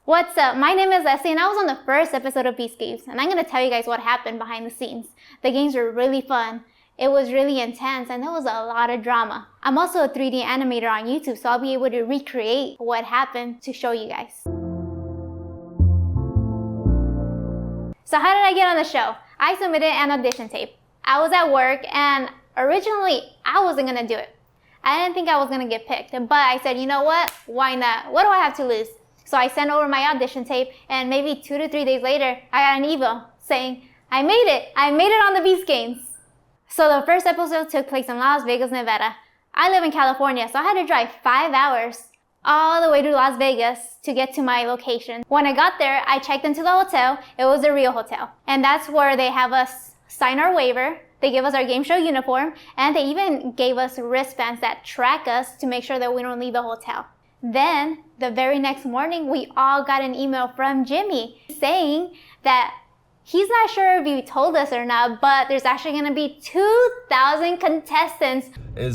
What's up? My name is Leslie and I was on the first episode of Beast Games, and I'm going to tell you guys what happened behind the scenes. The games were really fun, it was really intense, and there was a lot of drama. I'm also a 3D animator on YouTube, so I'll be able to recreate what happened to show you guys. So how did I get on the show? I submitted an audition tape. I was at work and originally I wasn't going to do it. I didn't think I was going to get picked, but I said, you know what? Why not? What do I have to lose? So I sent over my audition tape, and maybe 2 to 3 days later, I got an email saying, I made it on the Beast Games. So the first episode took place in Las Vegas, Nevada. I live in California, so I had to drive 5 hours all the way to Las Vegas to get to my location. When I got there, I checked into the hotel. It was a real hotel. And that's where they have us sign our waiver. They give us our game show uniform, and they even gave us wristbands that track us to make sure that we don't leave the hotel. Then, the very next morning, we all got an email from Jimmy saying that he's not sure if he told us or not, but there's actually going to be 2,000 contestants.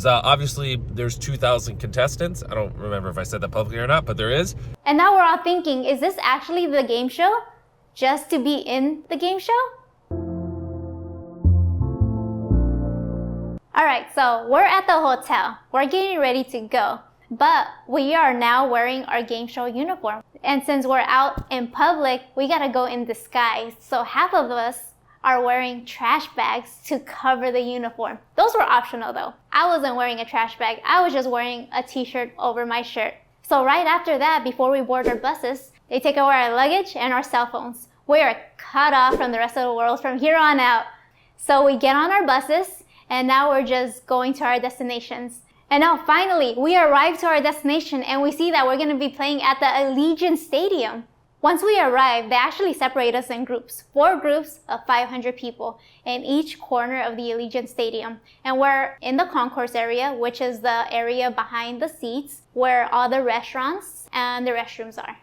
Obviously, there's 2,000 contestants. I don't remember if I said that publicly or not, but there is. And now we're all thinking, is this actually the game show? Just to be in the game show? Alright, so we're at the hotel. We're getting ready to go. But we are now wearing our game show uniform. And since we're out in public, we gotta go in disguise. So half of us are wearing trash bags to cover the uniform. Those were optional though. I wasn't wearing a trash bag. I was just wearing a t-shirt over my shirt. So right after that, before we board our buses, they take away our luggage and our cell phones. We are cut off from the rest of the world from here on out. So we get on our buses, and now we're just going to our destinations. And now finally, we arrive to our destination and we see that we're going to be playing at the Allegiant Stadium. Once we arrive, they actually separate us in groups, 4 groups of 500 people in each corner of the Allegiant Stadium. And we're in the concourse area, which is the area behind the seats where all the restaurants and the restrooms are.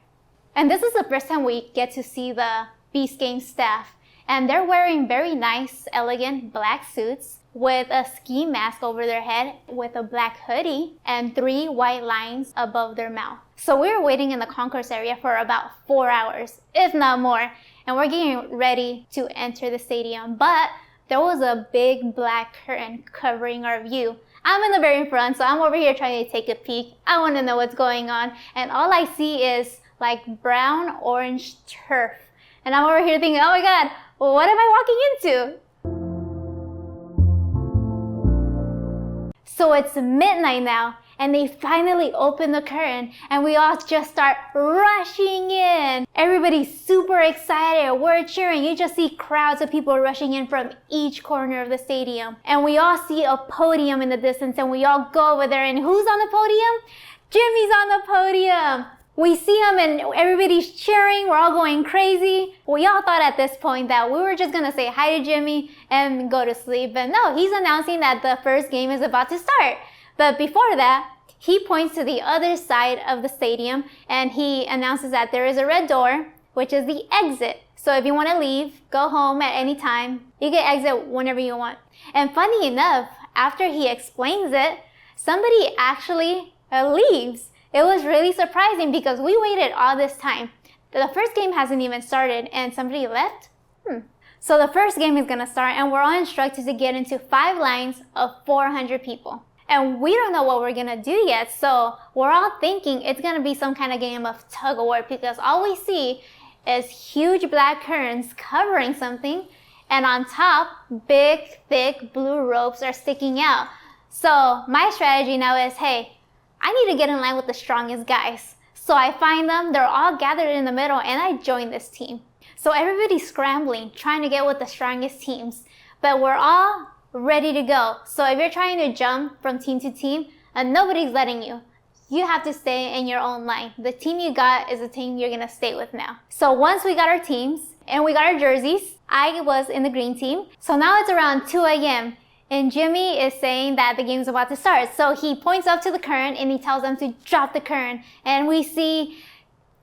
And this is the first time we get to see the Beast Games staff. And they're wearing very nice, elegant black suits with a ski mask over their head with a black hoodie and 3 white lines above their mouth. So we were waiting in the concourse area for about 4 hours, if not more, and we're getting ready to enter the stadium, but there was a big black curtain covering our view. I'm in the very front, so I'm over here trying to take a peek. I want to know what's going on, and all I see is like brown orange turf. And I'm over here thinking, oh my god, what am I walking into? So it's midnight now, and they finally open the curtain, and we all just start rushing in. Everybody's super excited, we're cheering. You just see crowds of people rushing in from each corner of the stadium. And we all see a podium in the distance, and we all go over there, and who's on the podium? Jimmy's on the podium. We see him and everybody's cheering, we're all going crazy. We all thought at this point that we were just gonna say hi to Jimmy and go to sleep, but no, he's announcing that the first game is about to start. But before that, he points to the other side of the stadium and he announces that there is a red door, which is the exit. So if you wanna leave, go home at any time, you can exit whenever you want. And funny enough, after he explains it, somebody actually leaves. It was really surprising because we waited all this time. The first game hasn't even started and somebody left? So the first game is gonna start and we're all instructed to get into 5 lines of 400 people. And we don't know what we're gonna do yet, so we're all thinking it's gonna be some kind of game of tug of war because all we see is huge black curtains covering something, and on top, big, thick blue ropes are sticking out. So my strategy now is, hey, I need to get in line with the strongest guys. So I find them, they're all gathered in the middle, and I join this team. So everybody's scrambling, trying to get with the strongest teams, but we're all ready to go. So if you're trying to jump from team to team, and nobody's letting you, you have to stay in your own line. The team you got is the team you're gonna stay with now. So once we got our teams, and we got our jerseys, I was in the green team. So now it's around 2 a.m. And Jimmy is saying that the game's about to start. So he points up to the current and he tells them to drop the current. And we see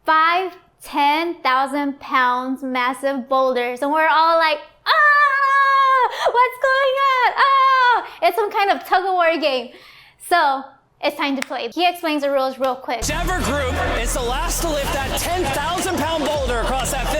10,000 pounds massive boulders. And we're all like, ah, what's going on? Ah, it's some kind of tug of war game. So it's time to play. He explains the rules real quick. Whichever group is the last to lift that 10,000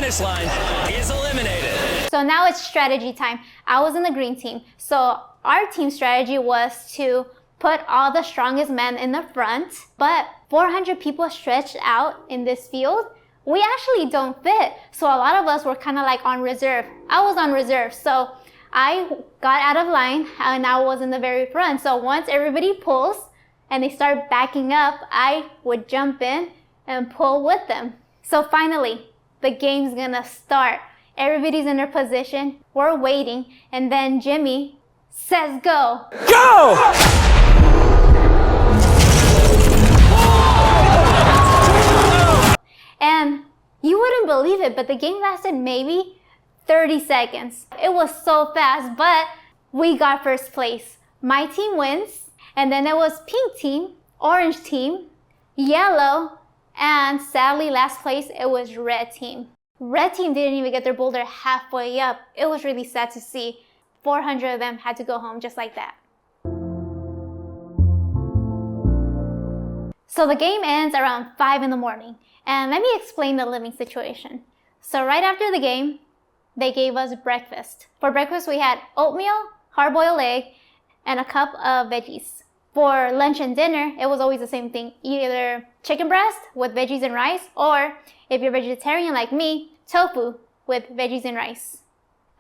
finish line is eliminated. So now it's strategy time. I was in the green team. So our team strategy was to put all the strongest men in the front, but 400 people stretched out in this field. We actually don't fit. So a lot of us were kind of like on reserve. I was on reserve. So I got out of line and I was in the very front. So once everybody pulls and they start backing up, I would jump in and pull with them. So finally, the game's gonna start. Everybody's in their position. We're waiting. And then Jimmy says go. Go! And you wouldn't believe it, but the game lasted maybe 30 seconds. It was so fast, but we got first place. My team wins, and then it was pink team, orange team, yellow, and sadly last place, it was red team. Red team didn't even get their boulder halfway up. It was really sad to see. 400 of them had to go home just like that. So the game ends around 5 in the morning. And let me explain the living situation. So right after the game, they gave us breakfast. For breakfast, we had oatmeal, hard-boiled egg, and a cup of veggies. For lunch and dinner, it was always the same thing. Either chicken breast with veggies and rice, or if you're vegetarian like me, tofu with veggies and rice.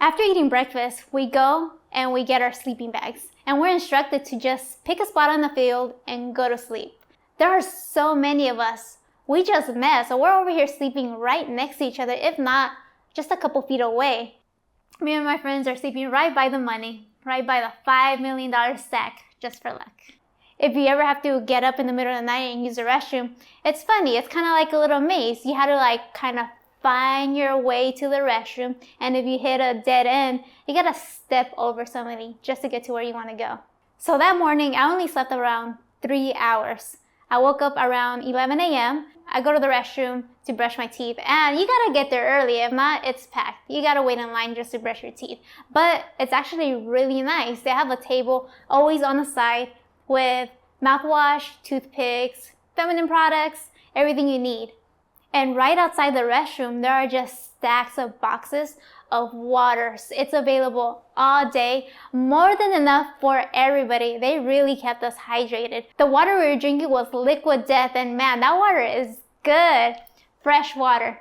After eating breakfast, we go and we get our sleeping bags. And we're instructed to just pick a spot on the field and go to sleep. There are so many of us. We just met, so we're over here sleeping right next to each other, if not just a couple feet away. Me and my friends are sleeping right by the money, right by the $5 million stack, just for luck. If you ever have to get up in the middle of the night and use the restroom, it's funny. It's kind of like a little maze. You had to kind of find your way to the restroom, and if you hit a dead end, you gotta step over somebody just to get to where you want to go. So that morning, I only slept around 3 hours. I woke up around 11 a.m. I go to the restroom to brush my teeth, and you gotta get there early. If not, it's packed. You gotta wait in line just to brush your teeth. But it's actually really nice. They have a table always on the side with mouthwash, toothpicks, feminine products, everything you need. And right outside the restroom, there are just stacks of boxes of waters. It's available all day, more than enough for everybody. They really kept us hydrated. The water we were drinking was liquid death, and man, that water is good. Fresh water.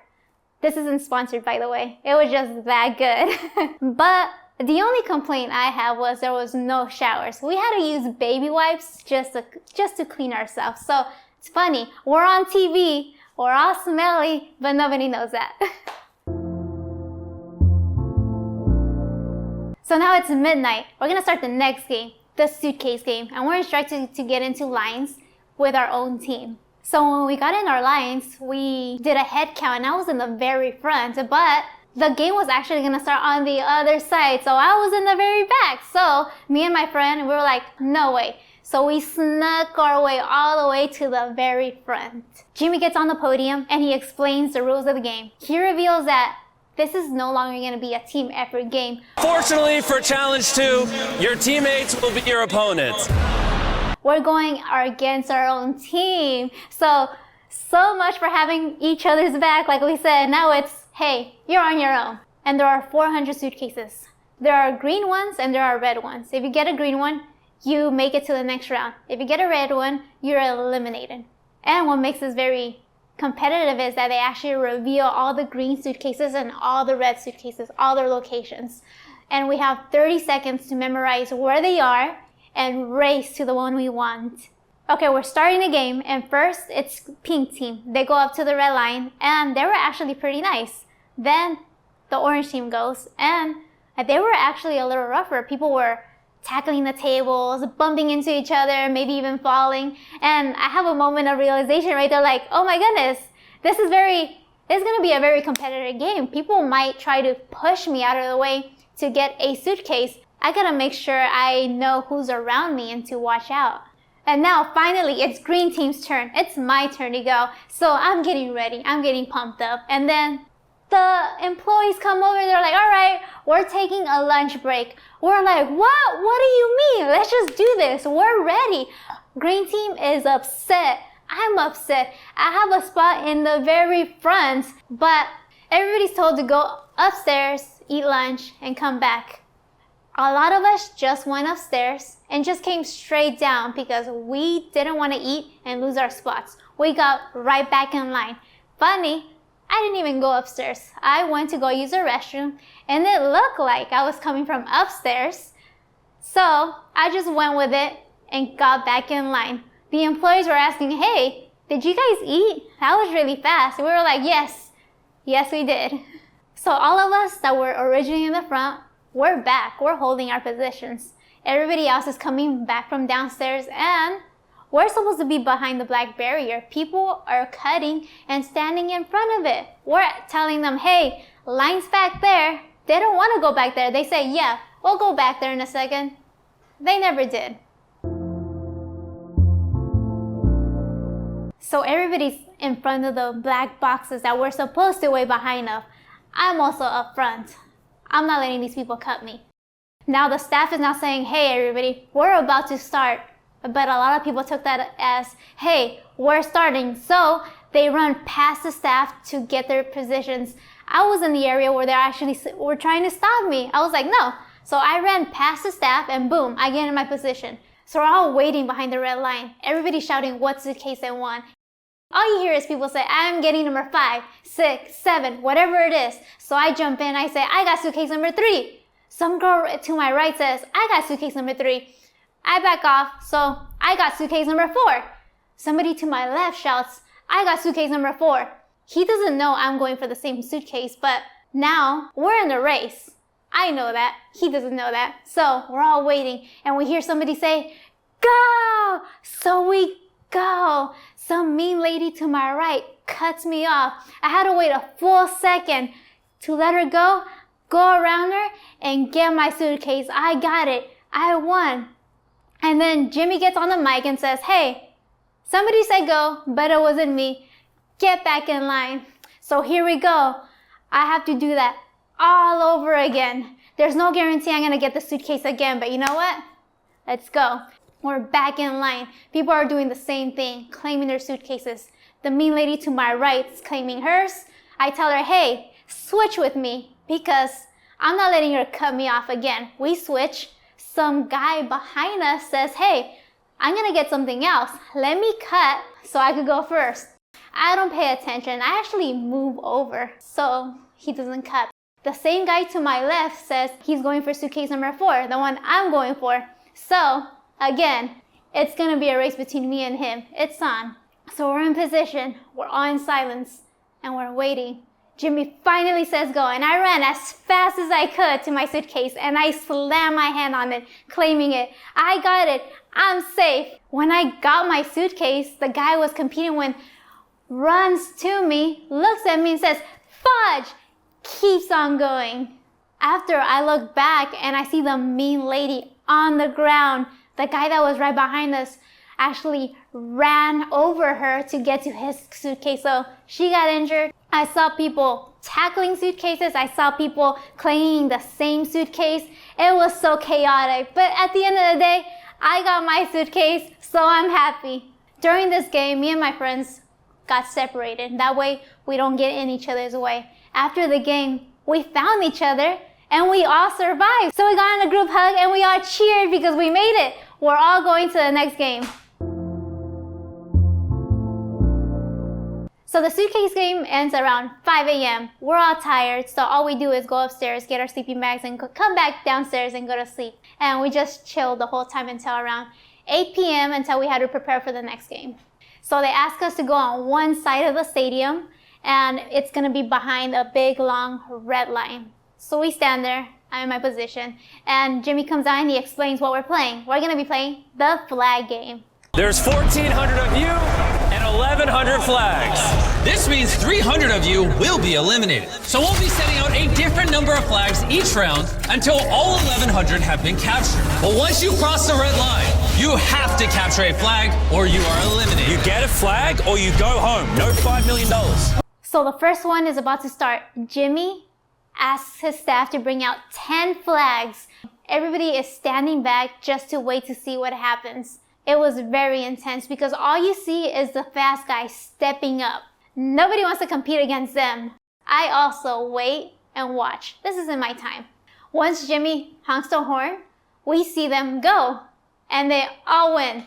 This isn't sponsored, by the way. It was just that good. But the only complaint I had was there was no showers. We had to use baby wipes just to clean ourselves. So it's funny, we're on TV, we're all smelly, but nobody knows that. So now it's midnight. We're gonna start the next game, the Suitcase Game, and we're instructed to get into lines with our own team. So when we got in our lines, we did a head count, and I was in the very front, but the game was actually gonna start on the other side, so I was in the very back. So me and my friend, we were like, no way. So we snuck our way all the way to the very front. Jimmy gets on the podium and he explains the rules of the game. He reveals that this is no longer going to be a team effort game. Fortunately for Challenge 2, your teammates will be your opponents. We're going against our own team. So much for having each other's back, like we said. Now it's, hey, you're on your own. And there are 400 suitcases. There are green ones and there are red ones. If you get a green one, you make it to the next round. If you get a red one, you're eliminated. And what makes this very competitive is that they actually reveal all the green suitcases and all the red suitcases, all their locations. And we have 30 seconds to memorize where they are and race to the one we want. Okay, we're starting the game, and first it's pink team. They go up to the red line, and they were actually pretty nice. Then the orange team goes, and they were actually a little rougher. People were tackling the tables, bumping into each other, maybe even falling. And I have a moment of realization right there, like, oh my goodness, this is gonna be a very competitive game. People might try to push me out of the way to get a suitcase. I gotta make sure I know who's around me and to watch out. And now finally it's green team's turn. It's my turn to go. So I'm getting ready, I'm getting pumped up. And then the employees come over, they're like, all right, we're taking a lunch break. We're like, what? What do you mean? Let's just do this. We're ready. Green team is upset. I'm upset. I have a spot in the very front, but Everybody's told to go upstairs, eat lunch, and come back. A lot of us just went upstairs and just came straight down because we didn't want to eat and lose our spots. We got right back in line. Funny, I didn't even go upstairs. I went to go use the restroom and it looked like I was coming from upstairs. So I just went with it and got back in line. The employees were asking, hey, did you guys eat? That was really fast. We were like, yes, we did. So all of us that were originally in the front, we're back. We're holding our positions. Everybody else is coming back from downstairs and we're supposed to be behind the black barrier. People are cutting and standing in front of it. We're telling them, hey, line's back there. They don't want to go back there. They say, yeah, we'll go back there in a second. They never did. So everybody's in front of the black boxes that we're supposed to wait behind of. I'm also up front. I'm not letting these people cut me. Now the staff is now saying, hey everybody, we're about to start. But a lot of people took that as, hey, we're starting. So they run past the staff to get their positions. I was in the area where they actually were trying to stop me. I was like, no. So I ran past the staff and boom, I get in my position. So we're all waiting behind the red line. Everybody's shouting what suitcase they want. All you hear is people say, I'm getting number 5, 6, 7, whatever it is. So I jump in, I say, I got suitcase number 3. Some girl to my right says, I got suitcase number 3. I back off, so I got suitcase number 4. Somebody to my left shouts, I got suitcase number 4. He doesn't know I'm going for the same suitcase, but now we're in the race. I know that. He doesn't know that. So we're all waiting, and we hear somebody say, go! So we go. Some mean lady to my right cuts me off. I had to wait a full second to let her go around her, and get my suitcase. I got it. I won. And then Jimmy gets on the mic and says, hey, somebody said go, but it wasn't me. Get back in line. So here we go. I have to do that all over again. There's no guarantee I'm going to get the suitcase again, but you know what? Let's go. We're back in line. People are doing the same thing, claiming their suitcases. The mean lady to my right is claiming hers. I tell her, hey, switch with me because I'm not letting her cut me off again. We switch. Some guy behind us says, hey, I'm going to get something else. Let me cut so I could go first. I don't pay attention. I actually move over so he doesn't cut. The same guy to my left says he's going for suitcase number 4, the one I'm going for. So again, it's going to be a race between me and him. It's on. So we're in position. We're all in silence and we're waiting. Jimmy finally says go, and I ran as fast as I could to my suitcase and I slammed my hand on it, claiming it. I got it. I'm safe. When I got my suitcase, the guy I was competing with runs to me, looks at me and says, fudge, keeps on going. After I look back and I see the mean lady on the ground, the guy that was right behind us actually ran over her to get to his suitcase. So she got injured. I saw people tackling suitcases. I saw people claiming the same suitcase. It was so chaotic. But at the end of the day, I got my suitcase, so I'm happy. During this game, me and my friends got separated. That way, we don't get in each other's way. After the game, we found each other and we all survived. So we got in a group hug and we all cheered because we made it. We're all going to the next game. So the suitcase game ends around 5 a.m. We're all tired, so all we do is go upstairs, get our sleeping bags, and come back downstairs and go to sleep. And we just chilled the whole time until around 8 p.m. until we had to prepare for the next game. So they asked us to go on one side of the stadium, and it's going to be behind a big, long red line. So we stand there. I'm in my position, and Jimmy comes out and he explains what we're playing. We're going to be playing the flag game. There's 1,400 of you and 1,100 flags. This means 300 of you will be eliminated. So we'll be setting out a different number of flags each round until all 1,100 have been captured. But once you cross the red line, you have to capture a flag or you are eliminated. You get a flag or you go home. No $5 million. So the first one is about to start. Jimmy asks his staff to bring out 10 flags. Everybody is standing back just to wait to see what happens. It was very intense because all you see is the fast guy stepping up. Nobody wants to compete against them. I also wait and watch. This isn't my time. Once Jimmy honks the horn, we see them go. And they all win.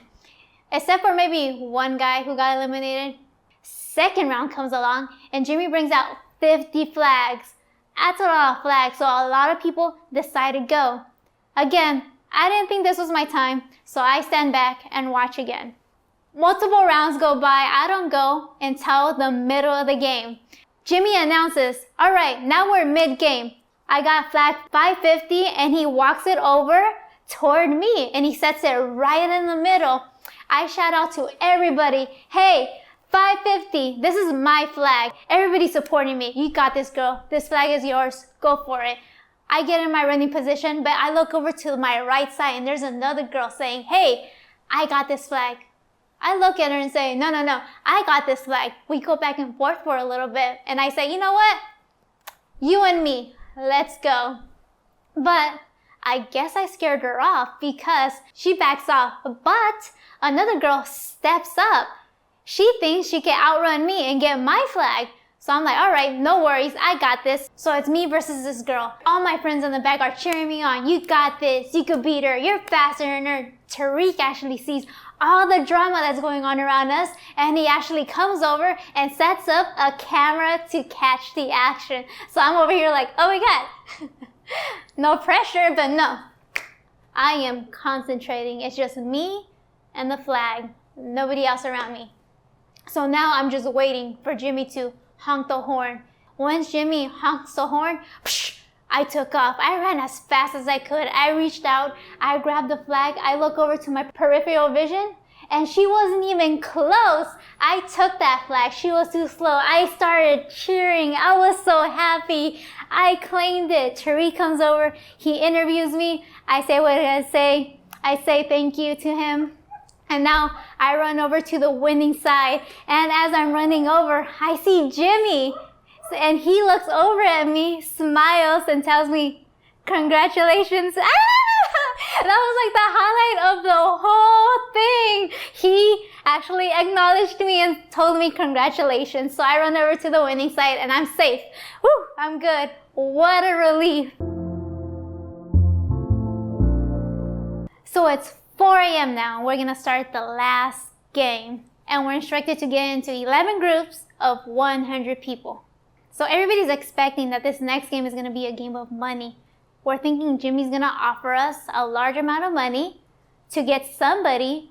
Except for maybe one guy who got eliminated. Second round comes along and Jimmy brings out 50 flags. That's a lot of flags, so a lot of people decide to go. Again, I didn't think this was my time, so I stand back and watch again. Multiple rounds go by, I don't go until the middle of the game. Jimmy announces, all right, now we're mid-game. I got flag 550 and he walks it over toward me and he sets it right in the middle. I shout out to everybody, hey, 550, this is my flag. Everybody's supporting me. You got this, girl. This flag is yours. Go for it. I get in my running position, but I look over to my right side and there's another girl saying, hey, I got this flag. I look at her and say, no, I got this flag. We go back and forth for a little bit. And I say, you know what? You and me, let's go. But I guess I scared her off because she backs off. But another girl steps up. She thinks she can outrun me and get my flag. So I'm like, all right, no worries, I got this. So it's me versus this girl. All my friends in the back are cheering me on. You got this, you could beat her, you're faster than her. Tariq actually sees all the drama that's going on around us and he actually comes over and sets up a camera to catch the action. So I'm over here like, oh my God. No pressure, but no. I am concentrating. It's just me and the flag, nobody else around me. So now I'm just waiting for Jimmy to honk the horn. Once Jimmy honks the horn, I took off. I ran as fast as I could. I reached out, I grabbed the flag, I look over to my peripheral vision, and she wasn't even close. I took that flag. She was too slow. I started cheering. I was so happy. I claimed it. Tariq comes over. He interviews me. I say what I say. I say thank you to him. And now I run over to the winning side. And as I'm running over, I see Jimmy. And he looks over at me, smiles, and tells me, congratulations. That was like the highlight of the whole thing. He actually acknowledged me and told me congratulations. So I run over to the winning side and I'm safe. Woo, I'm good. What a relief. So it's 4 a.m. now. We're gonna start the last game. And we're instructed to get into 11 groups of 100 people. So everybody's expecting that this next game is gonna be a game of money. We're thinking Jimmy's gonna offer us a large amount of money to get somebody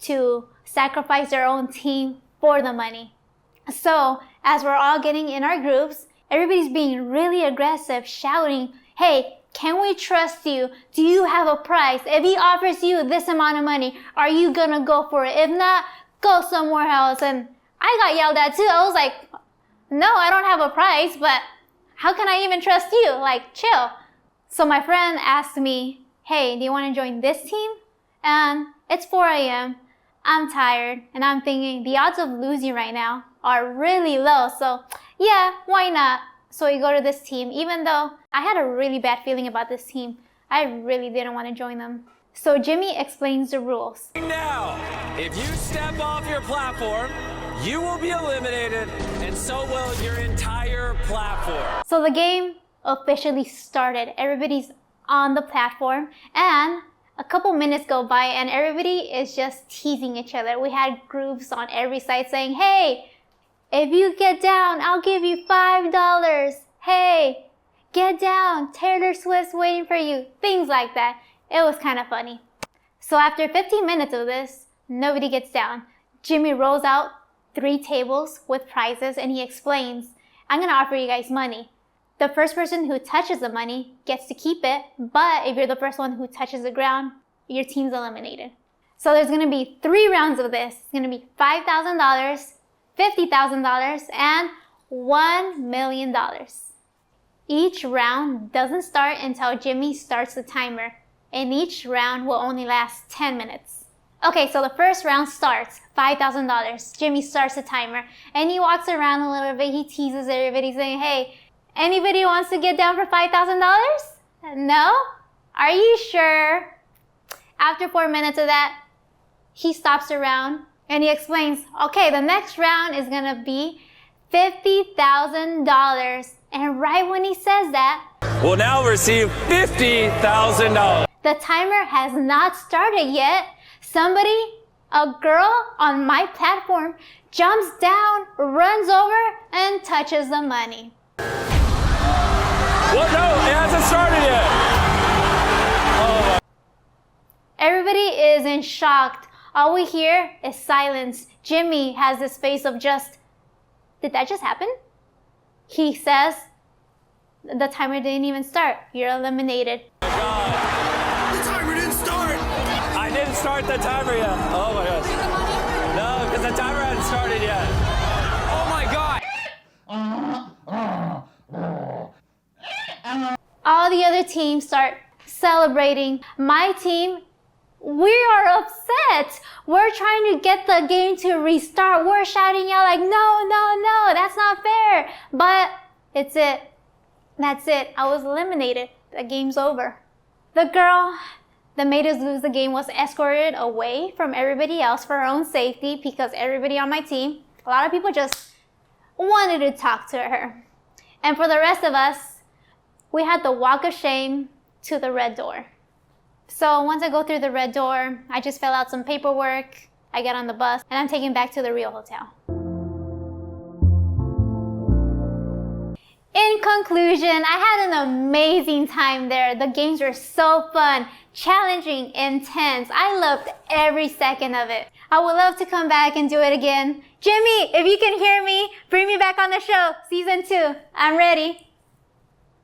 to sacrifice their own team for the money. So as we're all getting in our groups, everybody's being really aggressive, shouting, hey, can we trust you? Do you have a price? If he offers you this amount of money, are you gonna go for it? If not, go somewhere else. And I got yelled at too. I was like, no, I don't have a price, but how can I even trust you? Like, chill. So my friend asked me, hey, do you want to join this team? And it's 4 a.m. I'm tired and I'm thinking the odds of losing right now are really low. So yeah, why not? So we go to this team. Even though I had a really bad feeling about this team, I really didn't want to join them. So Jimmy explains the rules. Now, if you step off your platform, you will be eliminated, and so will your entire platform. So the game officially started. Everybody's on the platform and a couple minutes go by and everybody is just teasing each other. We had groups on every side saying, hey, if you get down, I'll give you $5. Hey, get down, Taylor Swift's waiting for you. Things like that. It was kind of funny. So after 15 minutes of this, nobody gets down. Jimmy rolls out 3 tables with prizes and he explains, I'm gonna offer you guys money. The first person who touches the money gets to keep it, but if you're the first one who touches the ground, your team's eliminated. So there's gonna be 3 rounds of this. It's gonna be $5,000, $50,000, and $1 million. Each round doesn't start until Jimmy starts the timer, and each round will only last 10 minutes. Okay, so the first round starts, $5,000. Jimmy starts the timer, and he walks around a little bit. He teases everybody saying, hey, anybody wants to get down for $5,000? No? Are you sure? After 4 minutes of that, he stops around and he explains, okay, the next round is gonna be $50,000. And right when he says that, will now receive $50,000. the timer has not started yet. Somebody, a girl on my platform, jumps down, runs over, and touches the money. Well, no, it hasn't started yet. Oh. Everybody is in shock. All we hear is silence. Jimmy has this face of just, did that just happen? He says, the timer didn't even start. You're eliminated. Oh my God. The timer didn't start! I didn't start the timer yet. Oh my gosh. No, because the timer hadn't started yet. Oh my God. All the other teams start celebrating. My team, we are upset. We're trying to get the game to restart. We're shouting out like, no, no, no, that's not fair. But it's it. That's it. I was eliminated. The game's over. The girl that made us lose the game was escorted away from everybody else for her own safety because everybody on my team, a lot of people just wanted to talk to her. And for the rest of us, we had the walk of shame to the red door. So once I go through the red door, I just fill out some paperwork, I get on the bus, and I'm taken back to the real hotel. In conclusion, I had an amazing time there. The games were so fun, challenging, intense. I loved every second of it. I would love to come back and do it again. Jimmy, if you can hear me, bring me back on the show. Season 2. I'm ready.